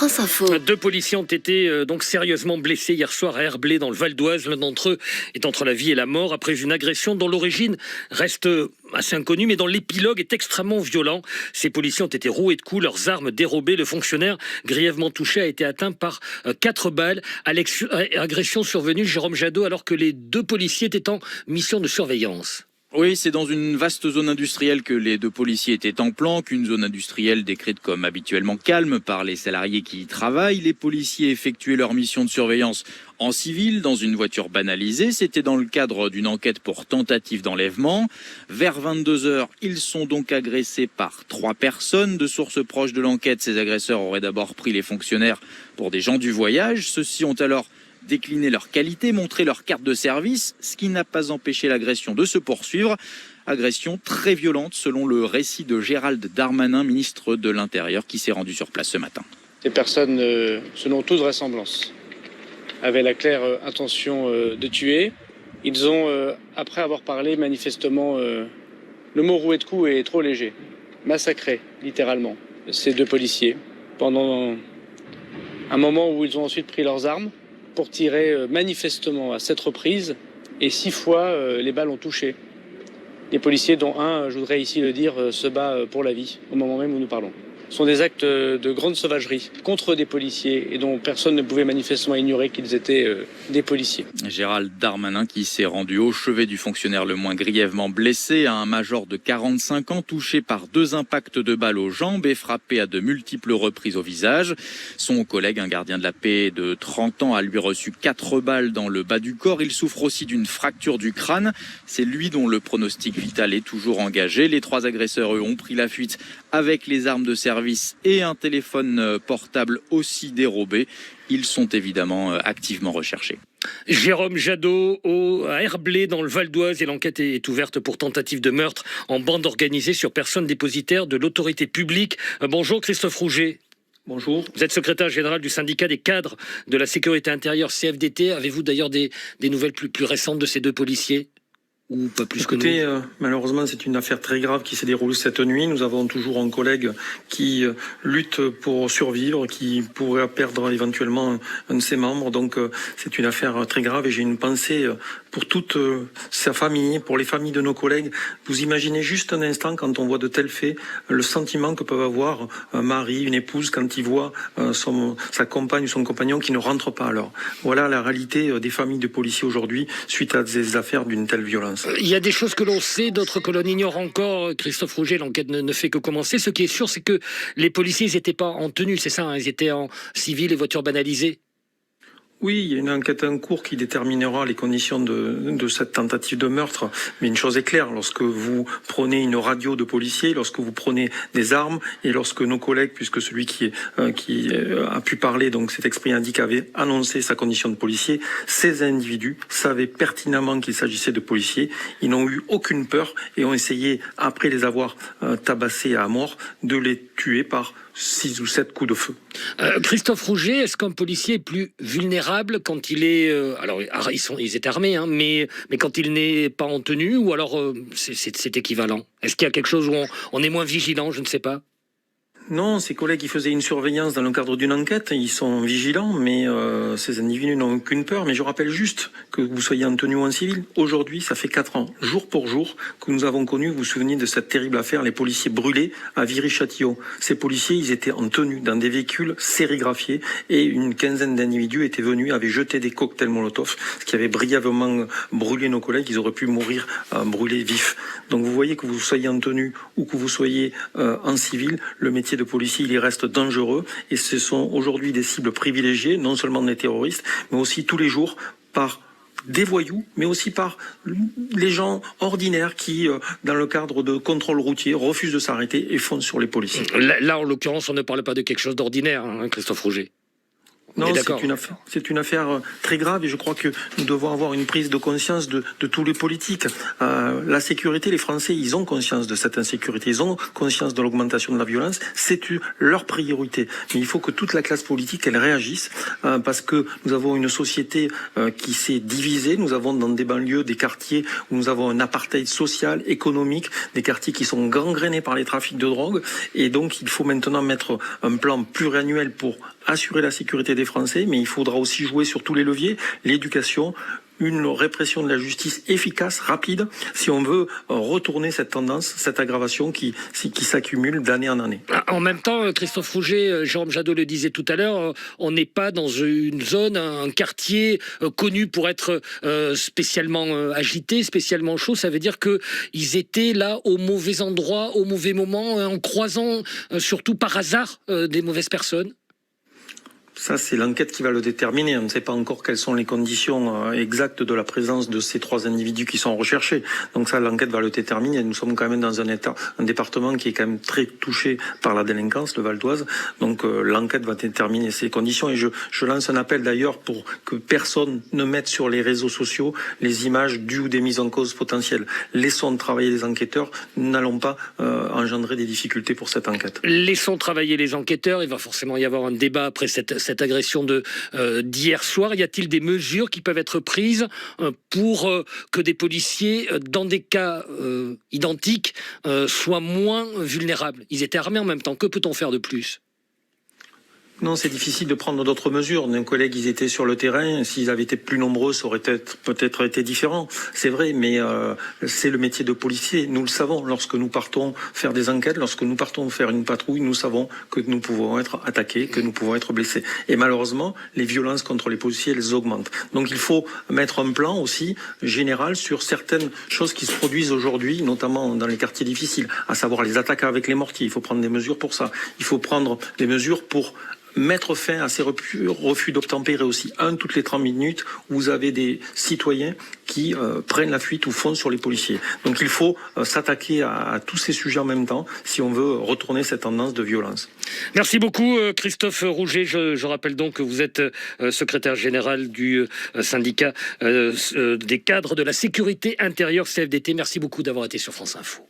France Info. 2 policiers ont été donc sérieusement blessés hier soir à Herblay dans le Val d'Oise. L'un d'entre eux est entre la vie et la mort après une agression dont l'origine reste assez inconnue, mais dont l'épilogue est extrêmement violent. Ces policiers ont été roués de coups, leurs armes dérobées. Le fonctionnaire grièvement touché a été atteint par 4 balles. Agression survenue, Jérôme Jadot, alors que les 2 policiers étaient en mission de surveillance. Oui, c'est dans une vaste zone industrielle que les 2 policiers étaient en planque, une zone industrielle décrite comme habituellement calme par les salariés qui y travaillent. Les policiers effectuaient leur mission de surveillance en civil, dans une voiture banalisée. C'était dans le cadre d'une enquête pour tentative d'enlèvement. Vers 22h, ils sont donc agressés par 3 personnes. De sources proches de l'enquête, ces agresseurs auraient d'abord pris les fonctionnaires pour des gens du voyage. Ceux-ci ont alors décliner leurs qualités, montrer leur carte de service, ce qui n'a pas empêché l'agression de se poursuivre. Agression très violente selon le récit de Gérald Darmanin, ministre de l'Intérieur, qui s'est rendu sur place ce matin. Ces personnes, selon toute vraisemblance, avaient la claire intention de tuer. Ils ont, après avoir parlé manifestement, le mot roué de coups est trop léger, massacré littéralement ces 2 policiers pendant un moment où ils ont ensuite pris leurs armes pour tirer manifestement à 7 reprises, et 6 fois les balles ont touché. Les policiers, dont un, je voudrais ici le dire, se bat pour la vie au moment même où nous parlons. Ce sont des actes de grande sauvagerie contre des policiers et dont personne ne pouvait manifestement ignorer qu'ils étaient des policiers. Gérald Darmanin qui s'est rendu au chevet du fonctionnaire le moins grièvement blessé, un major de 45 ans touché par 2 impacts de balles aux jambes et frappé à de multiples reprises au visage. Son collègue, un gardien de la paix de 30 ans, a lui reçu 4 balles dans le bas du corps. Il souffre aussi d'une fracture du crâne. C'est lui dont le pronostic vital est toujours engagé. Les 3 agresseurs, eux, ont pris la fuite avec les armes de service et un téléphone portable aussi dérobé. Ils sont évidemment activement recherchés. Jérôme Jadot à Herblay dans le Val d'Oise, et l'enquête est ouverte pour tentative de meurtre en bande organisée sur personne dépositaire de l'autorité publique. Bonjour Christophe Rouget. Bonjour. Vous êtes secrétaire général du syndicat des cadres de la sécurité intérieure CFDT. Avez-vous d'ailleurs des nouvelles plus récentes de ces 2 policiers ? Ou pas plus que nous. Malheureusement, c'est une affaire très grave qui s'est déroulée cette nuit. Nous avons toujours un collègue qui lutte pour survivre, qui pourrait perdre éventuellement un de ses membres. Donc, c'est une affaire très grave et j'ai une pensée pour toute sa famille, pour les familles de nos collègues. Vous imaginez juste un instant, quand on voit de tels faits, le sentiment que peuvent avoir un mari, une épouse, quand il voit sa compagne ou son compagnon qui ne rentre pas à l'heure. Voilà la réalité des familles de policiers aujourd'hui, suite à des affaires d'une telle violence. Il y a des choses que l'on sait, d'autres que l'on ignore encore. Christophe Rouget, l'enquête ne fait que commencer. Ce qui est sûr, c'est que les policiers n'étaient pas en tenue, c'est ça, hein, ils étaient en civil et voitures banalisées. Oui, il y a une enquête en cours qui déterminera les conditions de cette tentative de meurtre. Mais une chose est claire, lorsque vous prenez une radio de policier, lorsque vous prenez des armes, et lorsque nos collègues, puisque celui qui a pu parler, donc cet exprimé indique, avait annoncé sa condition de policier, ces individus savaient pertinemment qu'il s'agissait de policiers. Ils n'ont eu aucune peur et ont essayé, après les avoir tabassés à mort, de les tuer par 6 ou 7 coups de feu. Christophe Rouget, est-ce qu'un policier est plus vulnérable quand il est... alors, ils étaient armés, hein, mais quand il n'est pas en tenue, ou alors c'est équivalent? Est-ce qu'il y a quelque chose où on est moins vigilant? Je ne sais pas. Non, ces collègues qui faisaient une surveillance dans le cadre d'une enquête, ils sont vigilants, mais ces individus n'ont aucune peur. Mais je rappelle juste que vous soyez en tenue ou en civil. Aujourd'hui, ça fait 4 ans, jour pour jour, que nous avons connu, vous vous souvenez de cette terrible affaire, les policiers brûlés à Viry-Châtillon. Ces policiers, ils étaient en tenue dans des véhicules sérigraphiés et une quinzaine d'individus étaient venus, avaient jeté des cocktails Molotov, ce qui avait brièvement brûlé nos collègues. Ils auraient pu mourir brûlés vifs. Donc vous voyez que vous soyez en tenue ou que vous soyez en civil, le métier de policier, il y reste dangereux et ce sont aujourd'hui des cibles privilégiées, non seulement des terroristes, mais aussi tous les jours par des voyous, mais aussi par les gens ordinaires qui, dans le cadre de contrôle routier, refusent de s'arrêter et foncent sur les policiers. Là, en l'occurrence, on ne parle pas de quelque chose d'ordinaire, hein, Christophe Rouget. Non, d'accord. c'est une affaire très grave et je crois que nous devons avoir une prise de conscience de tous les politiques. La sécurité, les Français, ils ont conscience de cette insécurité, ils ont conscience de l'augmentation de la violence, c'est leur priorité. Mais il faut que toute la classe politique, elle réagisse parce que nous avons une société qui s'est divisée, nous avons dans des banlieues, des quartiers où nous avons un apartheid social, économique, des quartiers qui sont gangrénés par les trafics de drogue et donc il faut maintenant mettre un plan pluriannuel pour assurer la sécurité des Français, mais il faudra aussi jouer sur tous les leviers, l'éducation, une répression de la justice efficace, rapide, si on veut retourner cette tendance, cette aggravation qui s'accumule d'année en année. En même temps, Christophe Rouget, Jérôme Jadot le disait tout à l'heure, on n'est pas dans une zone, un quartier connu pour être spécialement agité, spécialement chaud. Ça veut dire qu'ils étaient là au mauvais endroit, au mauvais moment, en croisant surtout par hasard des mauvaises personnes. Ça, c'est l'enquête qui va le déterminer. On ne sait pas encore quelles sont les conditions exactes de la présence de ces 3 individus qui sont recherchés. Donc ça, l'enquête va le déterminer. Nous sommes quand même dans un département qui est quand même très touché par la délinquance, le Val d'Oise. Donc l'enquête va déterminer ces conditions. Et je lance un appel d'ailleurs pour que personne ne mette sur les réseaux sociaux les images dues ou des mises en cause potentielles. Laissons travailler les enquêteurs. N'allons pas engendrer des difficultés pour cette enquête. Laissons travailler les enquêteurs. Il va forcément y avoir un débat après cette agression d'hier soir. Y a-t-il des mesures qui peuvent être prises pour que des policiers, dans des cas identiques, soient moins vulnérables? Ils étaient armés en même temps. Que peut-on faire de plus? Non, c'est difficile de prendre d'autres mesures. Nos collègues, ils étaient sur le terrain. S'ils avaient été plus nombreux, ça aurait peut-être été différent. C'est vrai, mais c'est le métier de policier. Nous le savons. Lorsque nous partons faire des enquêtes, lorsque nous partons faire une patrouille, nous savons que nous pouvons être attaqués, que nous pouvons être blessés. Et malheureusement, les violences contre les policiers, elles augmentent. Donc il faut mettre un plan aussi général sur certaines choses qui se produisent aujourd'hui, notamment dans les quartiers difficiles, à savoir les attaques avec les mortiers. Il faut prendre des mesures pour ça. Il faut prendre des mesures pour mettre fin à ces refus d'obtempérer aussi. Toutes les 30 minutes, vous avez des citoyens qui prennent la fuite ou foncent sur les policiers. Donc il faut s'attaquer à tous ces sujets en même temps si on veut retourner cette tendance de violence. Merci beaucoup Christophe Rouget. Je rappelle donc que vous êtes secrétaire général du syndicat des cadres de la sécurité intérieure CFDT. Merci beaucoup d'avoir été sur France Info.